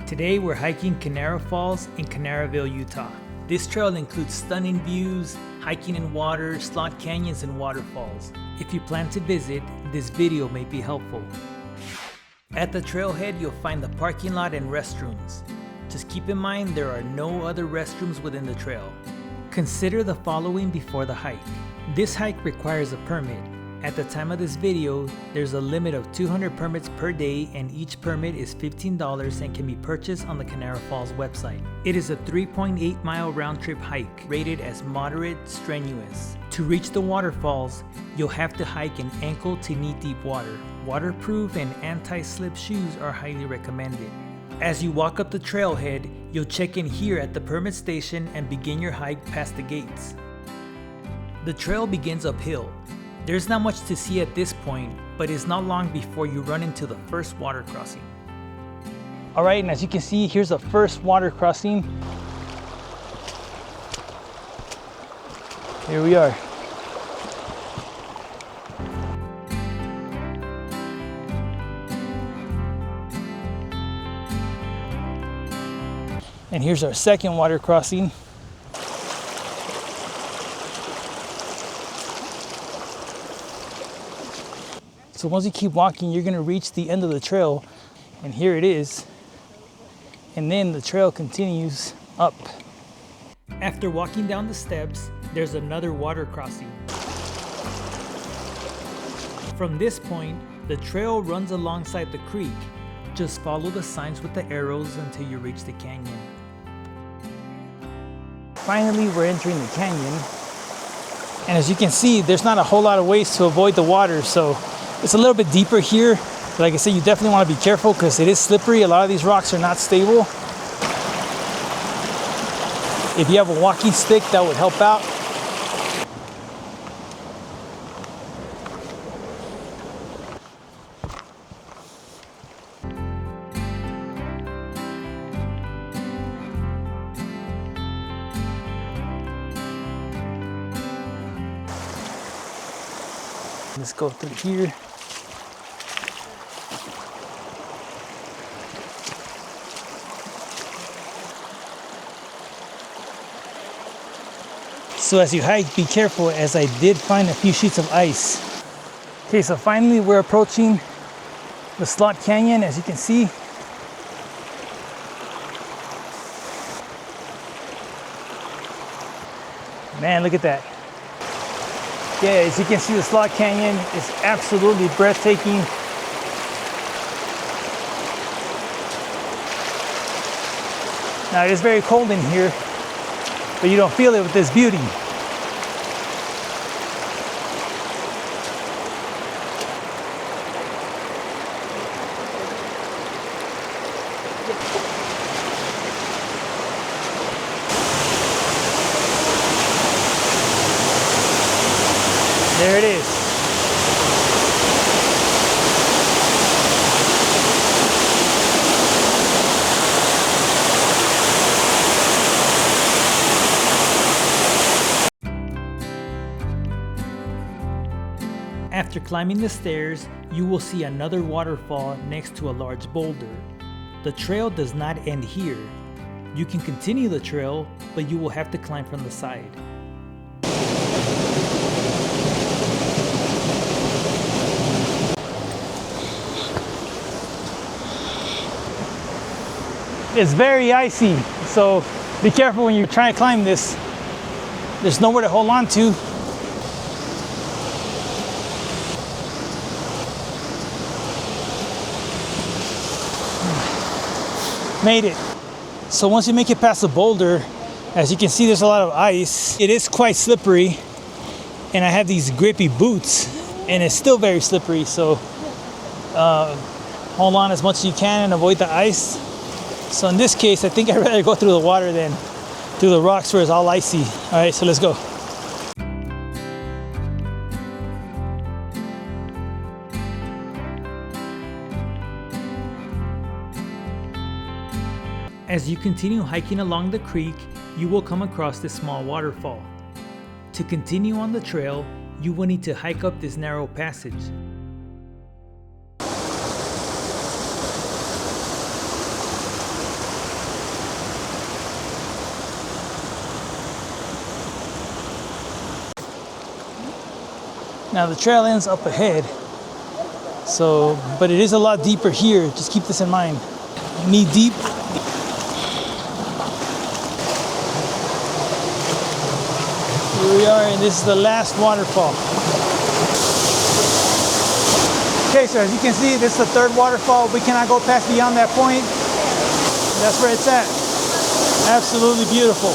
Today we're hiking Kanarra Falls in Kanarraville, Utah. This trail includes stunning views, hiking in water, slot canyons, and waterfalls. If you plan to visit, this video may be helpful. At the trailhead, you'll find the parking lot and restrooms. Just keep in mind there are no other restrooms within the trail. Consider the following before the hike. This hike requires a permit. At the time of this video, there's a limit of 200 permits per day, and each permit is $15 and can be purchased on the Kanarra Falls website. It is a 3.8 mile round trip hike, rated as moderate strenuous. To reach the waterfalls, you'll have to hike in ankle to knee deep water. Waterproof and anti-slip shoes are highly recommended. As you walk up the trailhead, you'll check in here at the permit station and begin your hike past the gates. The trail begins uphill. There's not much to see at this point, but it's not long before you run into the first water crossing. All right, and as you can see, here's the first water crossing. Here we are. And here's our second water crossing. So once you keep walking, you're gonna reach the end of the trail, and here it is. And then the trail continues up. After walking down the steps, there's another water crossing. From this point, the trail runs alongside the creek. Just follow the signs with the arrows until you reach the canyon. Finally, we're entering the canyon. And as you can see, there's not a whole lot of ways to avoid the water, so it's a little bit deeper here. But like I said, you definitely want to be careful because it is slippery. A lot of these rocks are not stable. If you have a walking stick, that would help out. Let's go through here. So as you hike, be careful, as I did find a few sheets of ice. Okay, so finally we're approaching the slot canyon, as you can see. Man, look at that. Yeah, as you can see, the slot canyon is absolutely breathtaking. Now it is very cold in here, but you don't feel it with this beauty. There it is. After climbing the stairs, you will see another waterfall next to a large boulder. The trail does not end here. You can continue the trail, but you will have to climb from the side. It's very icy, so be careful when you're trying to climb this. There's nowhere to hold on to. Made it. So once you make it past the boulder, as you can see, there's a lot of ice. It is quite slippery, and I have these grippy boots, and it's still very slippery, so hold on as much as you can and avoid the ice. So in this case, I think I'd rather go through the water than through the rocks where it's all icy. All right, so let's go. As you continue hiking along the creek, you will come across this small waterfall. To continue on the trail, you will need to hike up this narrow passage. Now the trail ends up ahead, so, but it is a lot deeper here. Just keep this in mind. Knee deep. Here we are, and this is the last waterfall. Okay, so as you can see, this is the third waterfall. We cannot go past beyond that point. That's where it's at. Absolutely beautiful.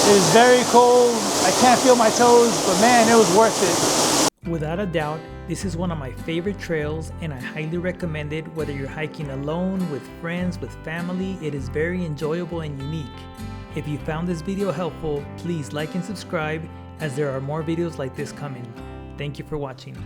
It is very cold. I can't feel my toes, but man, it was worth it. Without a doubt, this is one of my favorite trails, and I highly recommend it whether you're hiking alone, with friends, with family. It is very enjoyable and unique. If you found this video helpful, please like and subscribe, as there are more videos like this coming. Thank you for watching.